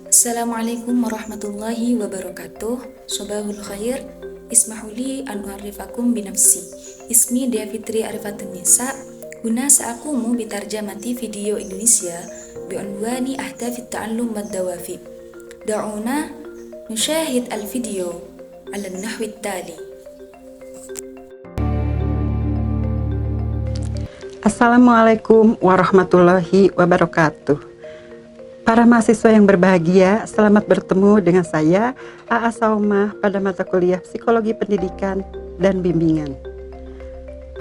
Assalamualaikum warahmatullahi wabarakatuh. Sobahul khair. Ismahuli an u'arrifakum binafsi. Ismi Dea Fitri Arifatun Nisa. Huna sa'akumu bitarjamati video Indonesia bi'unwani ahdafit ta'allum wad dawafi. Da'una nusyahid al-video ala nahwi tali. Assalamualaikum warahmatullahi wabarakatuh. Para mahasiswa yang berbahagia, selamat bertemu dengan saya, A.A. Saumah, pada mata kuliah Psikologi Pendidikan dan Bimbingan.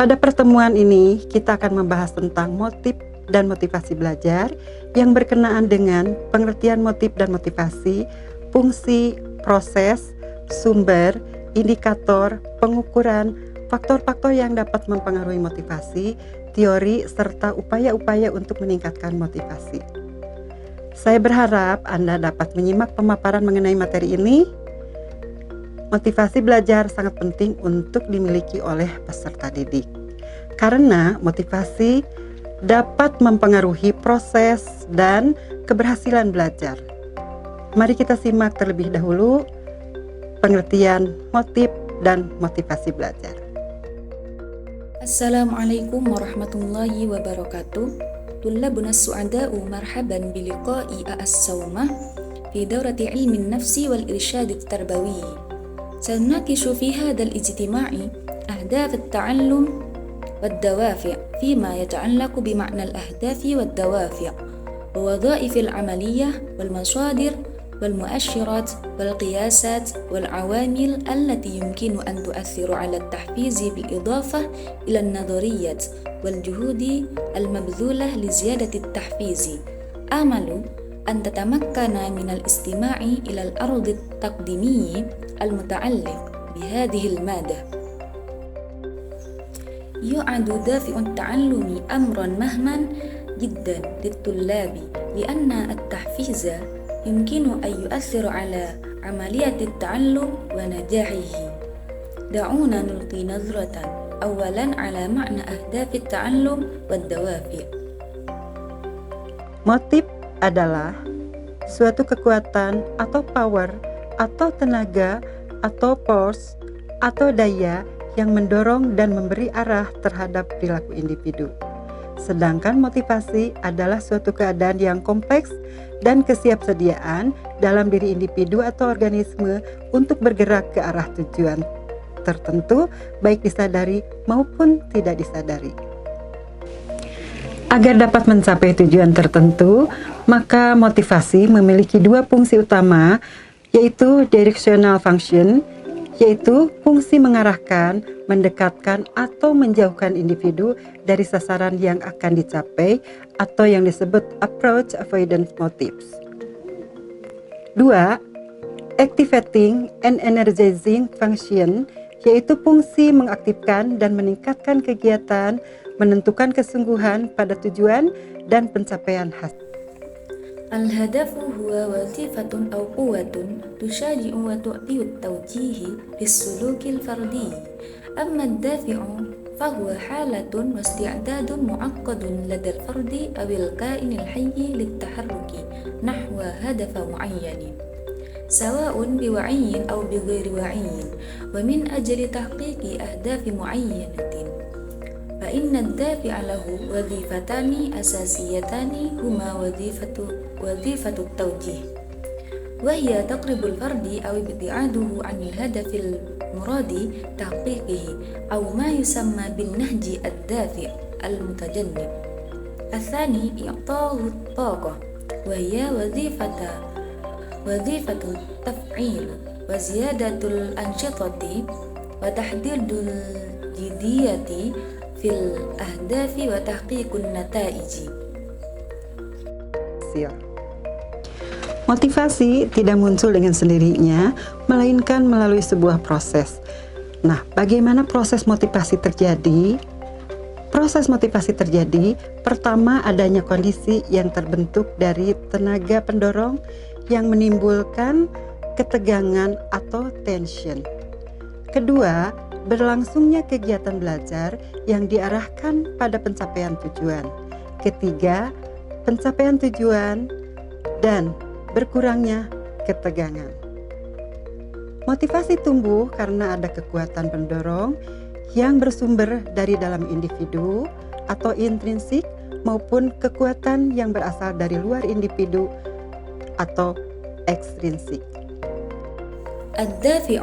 Pada pertemuan ini, kita akan membahas tentang motif dan motivasi belajar yang berkenaan dengan pengertian motif dan motivasi, fungsi, proses, sumber, indikator, pengukuran, faktor-faktor yang dapat mempengaruhi motivasi, teori, serta upaya-upaya untuk meningkatkan motivasi. Saya berharap Anda dapat menyimak pemaparan mengenai materi ini. Motivasi belajar sangat penting untuk dimiliki oleh peserta didik, karena motivasi dapat mempengaruhi proses dan keberhasilan belajar. Mari kita simak terlebih dahulu pengertian motif dan motivasi belajar. Assalamualaikum warahmatullahi wabarakatuh. طلابنا السعداء مرحبا بلقاء السومة في دورة علم النفس والإرشاد التربوي. سنناقش في هذا الاجتماع أهداف التعلم والدوافع فيما يتعلق بمعنى الأهداف والدوافع ووظائف العملية والمصادر والمؤشرات والقياسات والعوامل التي يمكن أن تؤثر على التحفيز بالإضافة إلى النظريات والجهود المبذولة لزيادة التحفيز. آمل أن تتمكن من الاستماع إلى العرض التقديمي المتعلق بهذه المادة. يعد دافع التعلم أمرا مهما جدا للطلاب، لأن التحفيز يمكن أن يؤثر على عملية التعلم ونجاحه. دعونا نلقي نظرة أولا على معنى أهداف التعلم والدوافع. Motif adalah suatu kekuatan atau power atau tenaga atau force atau daya yang mendorong dan memberi arah terhadap perilaku individu. Sedangkan motivasi adalah suatu keadaan yang kompleks dan kesiapsediaan dalam diri individu atau organisme untuk bergerak ke arah tujuan tertentu, baik disadari maupun tidak disadari. Agar dapat mencapai tujuan tertentu, maka motivasi memiliki dua fungsi utama, yaitu directional function, yaitu fungsi mengarahkan, mendekatkan, atau menjauhkan individu dari sasaran yang akan dicapai, atau yang disebut approach avoidance motives. 2. Activating and energizing function, yaitu fungsi mengaktifkan dan meningkatkan kegiatan, menentukan kesungguhan pada tujuan dan pencapaian hasil. الهدف هو وظيفة أو قوة تشجع وتعطي التوجيه للسلوك الفردي. أما الدافع فهو حالة واستعداد معقد لدى الفرد أو الكائن الحي للتحرك نحو هدف معين، سواء بوعي أو بغير وعي، ومن أجل تحقيق أهداف معينة. فإن الدافع له وظيفتان أساسيتان هما وظيفة التوجيه، وهي تقرب الفرد أو ابتعاده عن الهدف المراد تحقيقه، أو ما يسمى بالنهج الدافع المتجنب. الثاني إعطاء الطاقة، وهي وظيفة التفعيل وزيادة الأنشطة وتحديد الجدية في الأهداف وتحقيق النتائج. Motivasi tidak muncul dengan sendirinya, melainkan melalui sebuah proses. Nah, bagaimana proses motivasi terjadi? Proses motivasi terjadi, pertama adanya kondisi yang terbentuk dari tenaga pendorong yang menimbulkan ketegangan atau tension. Kedua, berlangsungnya kegiatan belajar yang diarahkan pada pencapaian tujuan. Ketiga, pencapaian tujuan dan berkurangnya ketegangan. Motivasi tumbuh karena ada kekuatan pendorong yang bersumber dari dalam individu atau intrinsik maupun kekuatan yang berasal dari luar individu atau ekstrinsik. الدافع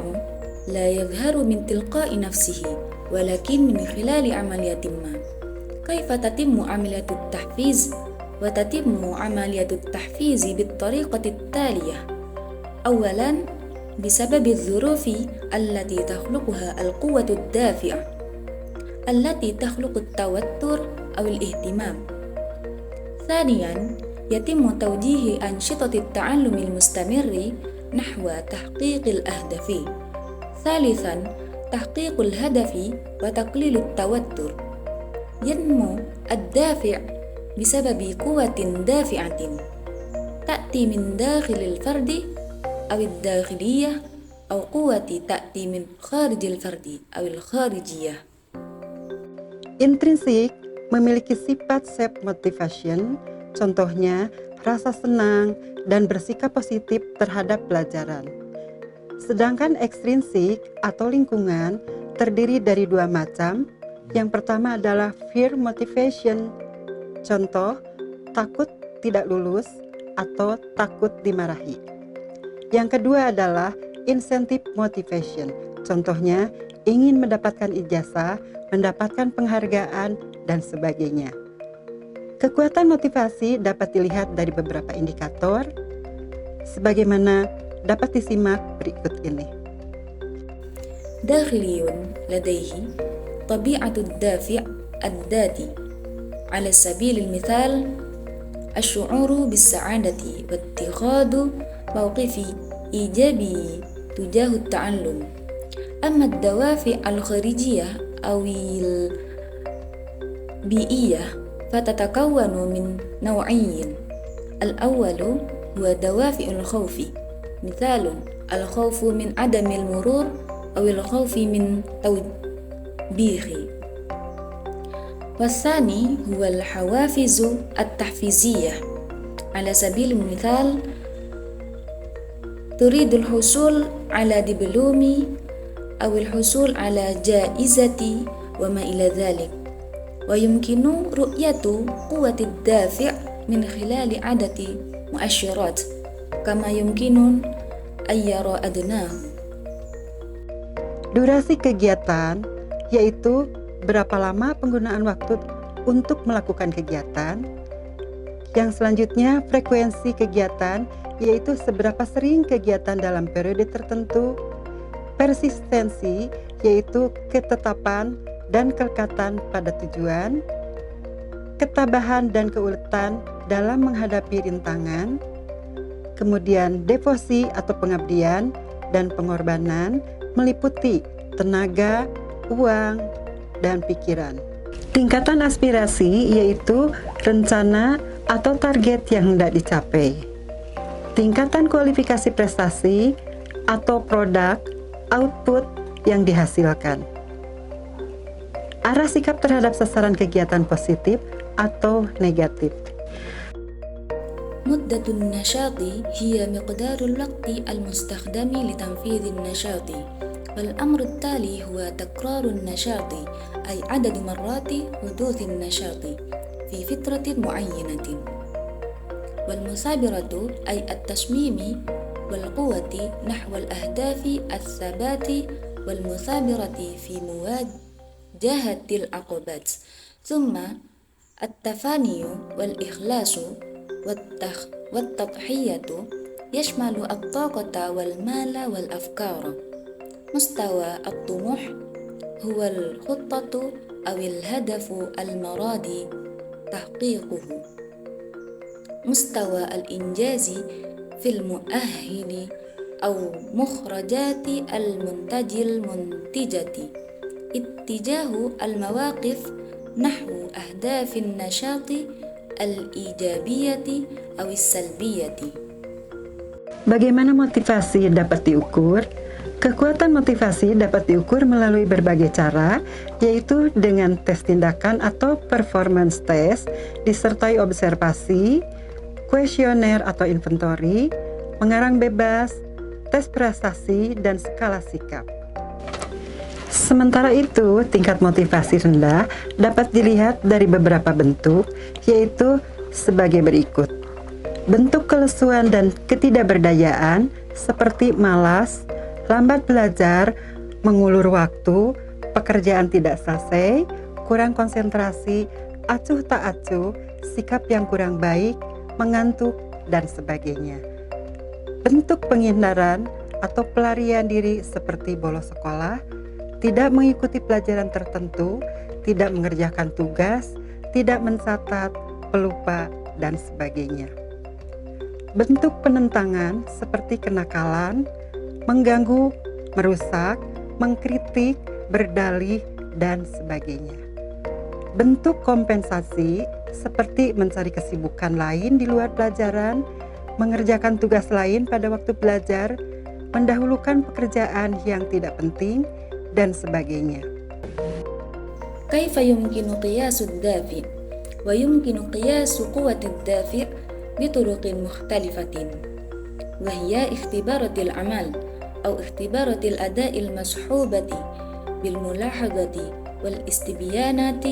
لا يظهر من تلقاء نفسه ولكن من خلال عملية ما. كيف تتم عملية التحفيز؟ وتتم عملية التحفيز بالطريقة التالية: أولاً بسبب الظروف التي تخلقها القوة الدافعة التي تخلق التوتر أو الاهتمام. ثانياً يتم توجيه أنشطة التعلم المستمر نحو تحقيق الأهداف. ثالثاً تحقيق الهدف وتقليل التوتر. ينمو الدافع بسبب قوة دافعة تأتي من داخل الفرد أو الداخلية أو قوة تأتي من خارج الفرد أو الخارجية. Intrinsik memiliki sifat self-motivation, contohnya rasa senang dan bersikap positif terhadap pelajaran. Sedangkan ekstrinsik atau lingkungan terdiri dari dua macam. Yang pertama adalah fear motivation, contoh takut tidak lulus atau takut dimarahi. Yang kedua adalah incentive motivation, contohnya ingin mendapatkan ijazah, mendapatkan penghargaan, dan sebagainya. Kekuatan motivasi dapat dilihat dari beberapa indikator, sebagaimana dapat disimak berikut ini. داخلي لديه طبيعة الدافع الذاتي، على سبيل المثال الشعور بالسعادة واتخاذ موقف إيجابي تجاه التعلم. أما الدوافع الخارجية أو البيئية فتتكون من نوعين: الأول هو دوافع الخوف، مثال الخوف من عدم المرور أو الخوف من توبيخ. والثاني هو الحوافز التحفيزية، على سبيل المثال تريد الحصول على دبلوم أو الحصول على جائزة وما إلى ذلك. ويمكن رؤية قوة الدافع من خلال عدة مؤشرات كما يمكن أن يرى أدناه. Durasi kegiatan yaitu berapa lama penggunaan waktu untuk melakukan kegiatan. Yang selanjutnya frekuensi kegiatan yaitu seberapa sering kegiatan dalam periode tertentu. Persistensi yaitu ketetapan dan kelekatan pada tujuan. Ketabahan dan keuletan dalam menghadapi rintangan. Kemudian devosi atau pengabdian dan pengorbanan meliputi tenaga, uang, dan pikiran. Tingkatan aspirasi yaitu rencana atau target yang hendak dicapai. Tingkatan kualifikasi prestasi atau produk, output yang dihasilkan. Arah sikap terhadap sasaran kegiatan positif atau negatif. مدة النشاط هي مقدار الوقت المستخدم لتنفيذ النشاط. والأمر التالي هو تكرار النشاط، أي عدد مرات حدوث النشاط في فترة معينة. والمثابرة أي التصميم والقوة نحو الأهداف، الثبات والمثابرة في مواجهة العقبات. ثم التفاني والإخلاص والتضحية يشمل الطاقة والمال والأفكار. مستوى الطموح هو الخطة أو الهدف المراد تحقيقه. مستوى الإنجاز في المؤهل أو مخرجات المنتج المنتجة. اتجاه المواقف نحو أهداف النشاط الإيجابية أو السلبية. Bagaimana motivasi dapat diukur? Kekuatan motivasi dapat diukur melalui berbagai cara, yaitu dengan tes tindakan atau performance test, disertai observasi, kuesioner atau inventory, mengarang bebas, tes prestasi, dan skala sikap. Sementara itu, tingkat motivasi rendah dapat dilihat dari beberapa bentuk, yaitu sebagai berikut. Bentuk kelesuan dan ketidakberdayaan seperti malas, lambat belajar, mengulur waktu, pekerjaan tidak selesai, kurang konsentrasi, acuh tak acuh, sikap yang kurang baik, mengantuk, dan sebagainya. Bentuk penghindaran atau pelarian diri seperti bolos sekolah, tidak mengikuti pelajaran tertentu, tidak mengerjakan tugas, tidak mencatat, pelupa, dan sebagainya. Bentuk penentangan seperti kenakalan, mengganggu, merusak, mengkritik, berdalih, dan sebagainya. Bentuk kompensasi seperti mencari kesibukan lain di luar pelajaran, mengerjakan tugas lain pada waktu belajar, mendahulukan pekerjaan yang tidak penting, dan sebagainya. كيف يمكن قياس الدافع؟ ويمكن قياس قوة الدافع بطرق مختلفة، وهي اختبارات العمل أو اختبارات الأداء المصحوبة بالملاحظة والاستبيانات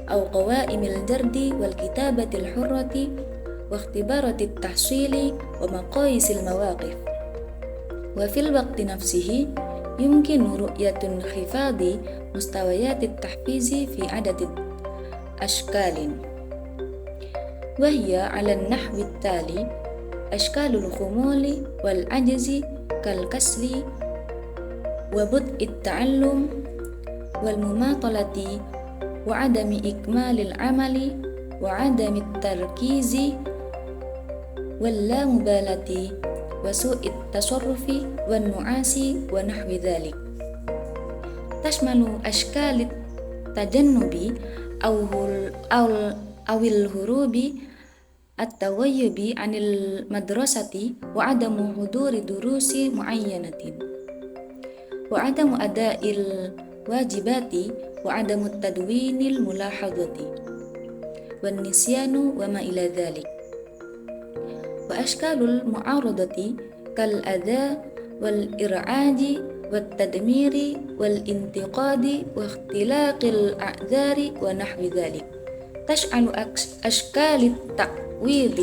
أو قوائم الجرد والكتابة الحرة واختبارات التحصيل ومقاييس المواقف. وفي الوقت نفسه يمكن رؤية انخفاض مستويات التحفيز في عدة أشكال، وهي على النحو التالي: أشكال الخمول والعجز كالكسل وبطء التعلم والمماطلة وعدم إكمال العمل وعدم التركيز واللامبالاة وسوء التصرف والنعاس ونحو ذلك. تشمل أشكال التجنب أو الهروب، التغيب عن المدرسة وعدم حضور دروس معينة وعدم أداء الواجبات وعدم التدوين الملاحظة والنسيان وما إلى ذلك. وأشكال المعارضة كالأذى والإرعاد والتدمير والانتقاد واختلاق الأعذار ونحو ذلك. تشمل أشكال التعويض،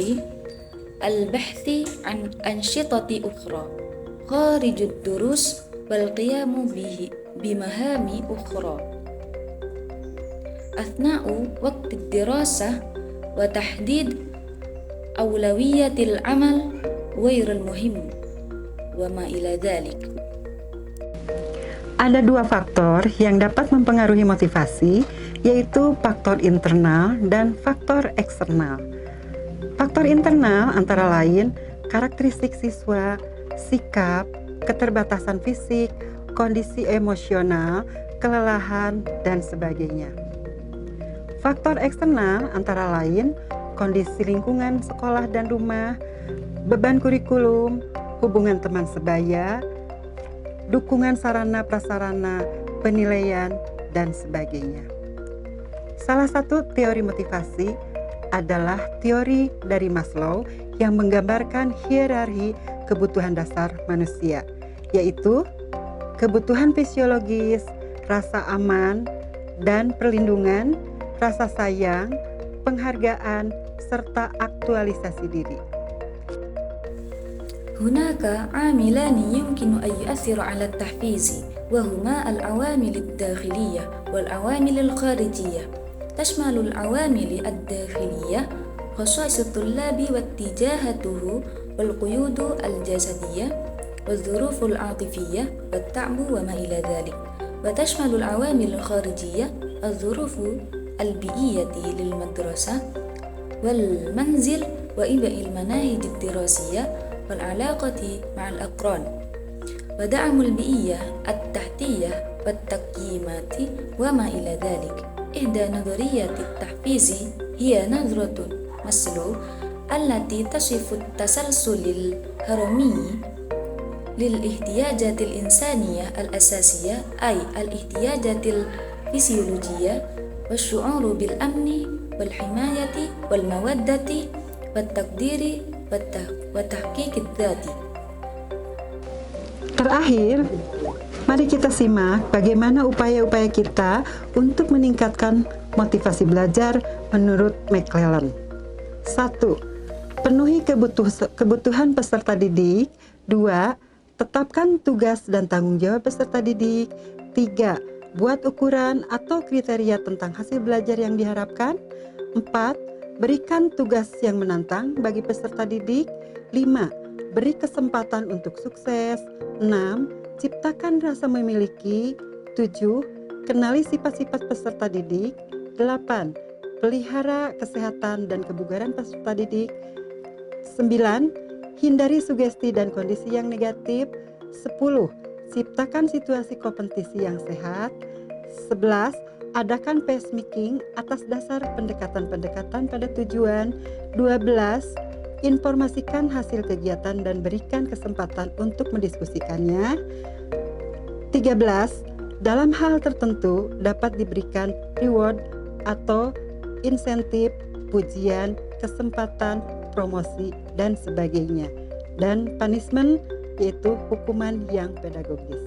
البحث عن أنشطة أخرى خارج الدروس والقيام بمهام أخرى أثناء وقت الدراسة وتحديد أولوية العمل غير المهم وما إلى ذلك. Ada dua faktor yang dapat mempengaruhi motivasi, yaitu faktor internal dan faktor eksternal. Faktor internal antara lain karakteristik siswa, sikap, keterbatasan fisik, kondisi emosional, kelelahan, dan sebagainya. Faktor eksternal antara lain kondisi lingkungan sekolah dan rumah, beban kurikulum, hubungan teman sebaya, dukungan sarana prasarana, penilaian, dan sebagainya. Salah satu teori motivasi adalah teori dari Maslow yang menggambarkan hierarki kebutuhan dasar manusia, yaitu kebutuhan fisiologis, rasa aman dan perlindungan, rasa sayang, penghargaan, serta aktualisasi diri. هناك عاملان يمكن أن يؤثر على التحفيز، وهما العوامل الداخلية والعوامل الخارجية. تشمل العوامل الداخلية خصائص الطلاب واتجاهاته والقيود الجسدية والظروف العاطفية والتعب وما إلى ذلك. وتشمل العوامل الخارجية الظروف البيئية للمدرسة والمنزل وإباء المناهج الدراسية والعلاقة مع الأقران، ودعم البيئة التحتية والتقييمات وما إلى ذلك. إحدى نظريات التحفيز هي نظرة ماسلو التي تصف التسلسل الهرمي للاحتياجات الإنسانية الأساسية، أي الاحتياجات الفسيولوجية والشعور بالأمن والحماية والمودة والتقدير والتحقيق الذاتي. Terakhir, mari kita simak bagaimana upaya-upaya kita untuk meningkatkan motivasi belajar menurut McClellan. 1. Penuhi kebutuhan peserta didik. 2. Tetapkan tugas dan tanggung jawab peserta didik. 3. Buat ukuran atau kriteria tentang hasil belajar yang diharapkan. 4. Berikan tugas yang menantang bagi peserta didik. 5. Beri kesempatan untuk sukses. 6. Ciptakan rasa memiliki. 7. Kenali sifat-sifat peserta didik. 8. Pelihara kesehatan dan kebugaran peserta didik. 9. Hindari sugesti dan kondisi yang negatif. 10. Ciptakan situasi kompetisi yang sehat. 11. Adakan pacemaking atas dasar pendekatan-pendekatan pada tujuan. 12. Informasikan hasil kegiatan dan berikan kesempatan untuk mendiskusikannya. 13. Dalam hal tertentu dapat diberikan reward atau insentif, pujian, kesempatan, promosi, dan sebagainya. Dan punishment yaitu hukuman yang pedagogis.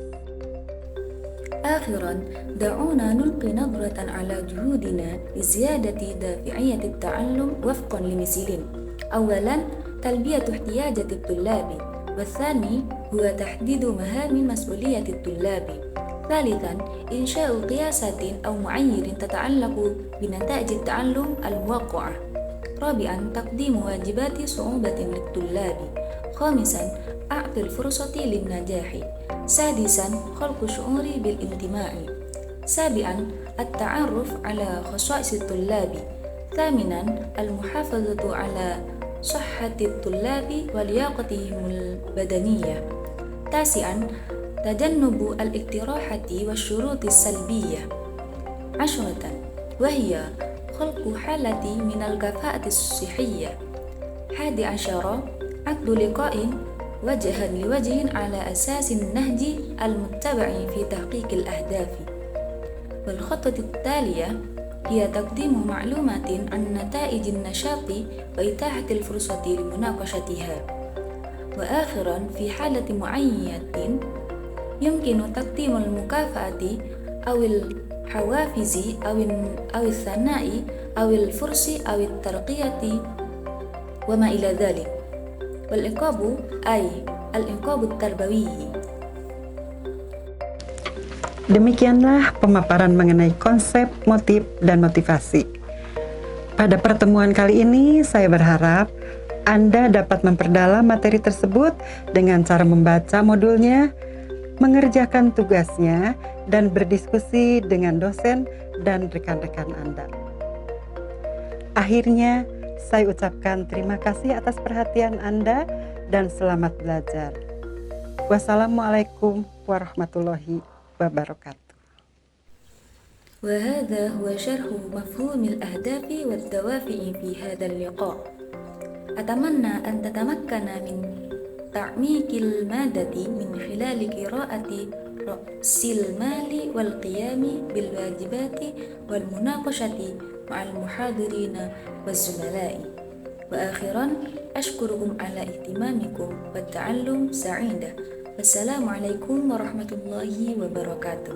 آخراً دعونا نلقي نظرة على جهودنا لزيادة دافعية التعلم وفقاً لمثلين. أولاً تلبية احتياجات الطلاب، والثاني هو تحديد مهام مسؤولية الطلاب. ثالثاً إنشاء قياسات أو معايير تتعلق بنتائج التعلم الموقعة. رابعاً تقديم واجبات صعوبة للطلاب. خامساً أعطي الفرصة للنجاح. سادساً خلق شعور بالانتماء. سابعاً التعرف على خصائص الطلاب. ثامناً المحافظة على صحة الطلاب ولياقتهم البدنية. تاسعاً تجنب الاقتراحات والشروط السلبية. 10. وهي خلق حالة من الكفاءة الصحية. 11. عقد لقاء وجها لوجه على أساس النهج المتبع في تحقيق الأهداف. والخطوة التالية هي تقديم معلومات عن نتائج النشاط وإتاحة الفرصة لمناقشتها. وآخراً في حالة معينة يمكن تقديم المكافأة أو الحوافز أو الثناء أو الفرص أو الترقية وما إلى ذلك. والعقاب أي العقاب التربوي. Demikianlah pemaparan mengenai konsep, motif, dan motivasi. Pada pertemuan kali ini, saya berharap Anda dapat memperdalam materi tersebut dengan cara membaca modulnya, mengerjakan tugasnya, dan berdiskusi dengan dosen dan rekan-rekan Anda. Akhirnya, saya ucapkan terima kasih atas perhatian Anda dan selamat belajar. Wassalamualaikum warahmatullahi wabarakatuh. وهذا هو شرح مفهوم الأهداف والدوافع في هذا اللقاء. أتمنى أن تتمكن من تعميق المادة من خلال قراءة رأس المال والقيام بالواجبات والمناقشة مع المحاضرين والزملاء. وآخراً أشكركم على اهتمامكم والتعلم سعيدة. والسلام عليكم ورحمة الله وبركاته.